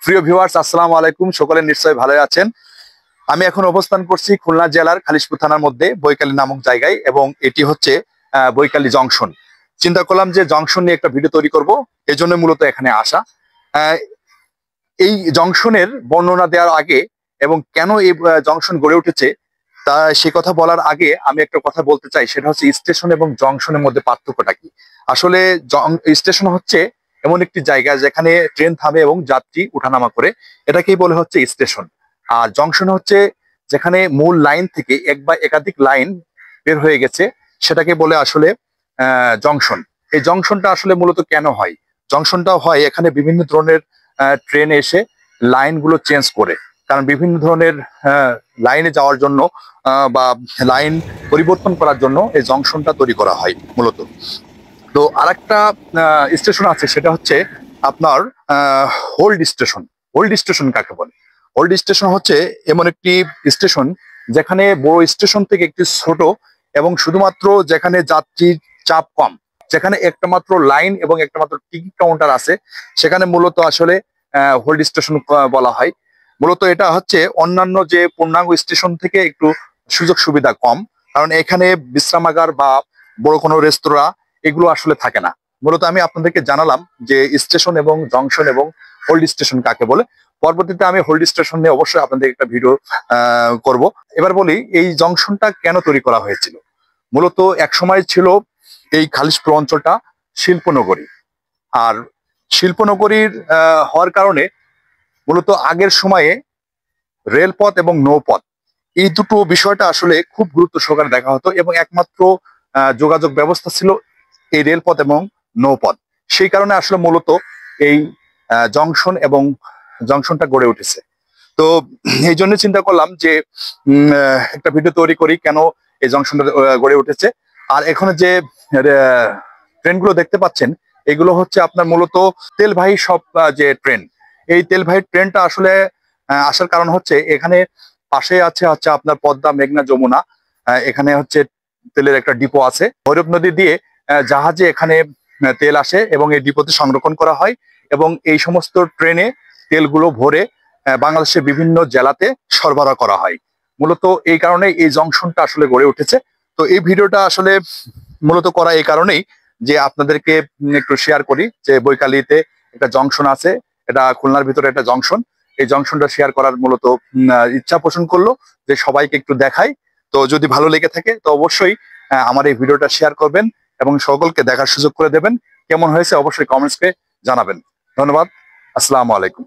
প্রিয় ভিউয়ার্স, আসসালামু আলাইকুম। সকলে নিশ্চয়ই ভালো আছেন। আমি এখন অবস্থান করছি খুলনা জেলার খালিশপুর থানার মধ্যে বৈকালী নামক জায়গায়, এবং এটি হচ্ছে বৈকালী জংশন। চিন্তা করলাম যে জংশন নিয়ে একটা ভিডিও তৈরি করব, এজন্য মূলত এখানে আসা। আহ, এই জংশনের বর্ণনা দেওয়ার আগে এবং কেন এই জংশন গড়ে উঠেছে তা সে কথা বলার আগে আমি একটা কথা বলতে চাই, সেটা হচ্ছে স্টেশন এবং জংশনের মধ্যে পার্থক্যটা কি। আসলে স্টেশন হচ্ছে এমন একটি জায়গা যেখানে ট্রেন থামে এবং যাত্রী উঠানামা করে, এটাকেই বলে হচ্ছে স্টেশন। আর জংশন হচ্ছে যেখানে মূল লাইন থেকে এক বা একাধিক লাইন বের হয়ে গেছে, সেটাকে বলে আসলে জংশন। এই জংশনটা আসলে মূলত কেন হয়? জংশনটা হয় এখানে বিভিন্ন ধরনের ট্রেন এসে লাইনগুলো চেঞ্জ করে, কারণ বিভিন্ন ধরনের লাইনে যাওয়ার জন্য বা লাইন পরিবর্তন করার জন্য এই জংশনটা তৈরি করা হয় মূলত। তো আরেকটা স্টেশন আছে, সেটা হচ্ছে আপনার হোল্ড স্টেশন। হোল্ড স্টেশন কাকে বলে? হোল্ড স্টেশন হচ্ছে এমন একটি স্টেশন যেখানে বড় স্টেশন থেকে একটি ছোট, এবং শুধুমাত্র যেখানে যাত্রীর চাপ কম, যেখানে একটা মাত্র লাইন এবং একটা মাত্র টিকিট কাউন্টার আছে, সেখানে মূলত আসলে হোল্ড স্টেশন বলা হয়। মূলত এটা হচ্ছে অন্যান্য যে পূর্ণাঙ্গ স্টেশন থেকে একটু সুযোগ সুবিধা কম, কারণ এখানে বিশ্রামাগার বা বড় কোনো রেস্তোরাঁ এগুলো আসলে থাকে না। মূলত আমি আপনাদেরকে জানালাম যে স্টেশন এবং জংশন এবং হোল্ড স্টেশন কাকে বলে। পরবর্তীতে আমি হোল্ড স্টেশন নিয়ে অবশ্যই আপনাদের একটা ভিডিও করব। এবার বলি, এই জংশনটা কেন তৈরি করা হয়েছিল। মূলত এক সময় ছিল এই খালিশপুর অঞ্চলটা শিল্পনগরী। আর শিল্পনগরীর হওয়ার কারণে মূলত আগের সময়ে রেলপথ এবং নৌপথ, এই দুটো বিষয়টা আসলে খুব গুরুত্ব সহকারে দেখা হতো, এবং একমাত্র যোগাযোগ ব্যবস্থা ছিল এই রেলপথ এবং নৌপথ। সেই কারণে আসলে মূলত এই জংশন এবং জংশনটা গড়ে উঠেছে। তো এই জন্য চিন্তা করলাম যে একটা ভিডিও তৈরি করি কেন এই জংশনটা গড়ে উঠেছে। আর এখানে যে ট্রেনগুলো দেখতে পাচ্ছেন, এগুলো হচ্ছে আপনার মূলত তেলবাহী সব যে ট্রেন। এই তেলবাহী ট্রেনটা আসলে আসার কারণ হচ্ছে এখানে পাশে হচ্ছে আপনার পদ্মা, মেঘনা, যমুনা। এখানে হচ্ছে তেলের একটা ডিপো আছে। ভৈরব নদী দিয়ে জাহাজে এখানে তেল আসে এবং এই ডিপোতে সংরক্ষণ করা হয়, এবং এই সমস্ত ট্রেনে তেলগুলো ভরে বাংলাদেশের বিভিন্ন জেলাতে সরবরাহ করা হয়। মূলত এই কারণে এই জংশনটা আসলে গড়ে উঠেছে। তো এই ভিডিওটা আসলে মূলত করা এই কারণেই যে আপনাদেরকে একটু শেয়ার করি যে বৈকালীতে একটা জংশন আছে, এটা খুলনার ভিতরে একটা জংশন। এই জংশনটা শেয়ার করার মূলত ইচ্ছা পোষণ করলো যে সবাইকে একটু দেখাই। তো যদি ভালো লেগে থাকে তো অবশ্যই আমার এই ভিডিওটা শেয়ার করবেন এবং সকলকে দেখার সুযোগ করে দেবেন। কেমন হয়েছে অবশ্যই কমেন্টসে জানাবেন। ধন্যবাদ। আসসালামু আলাইকুম।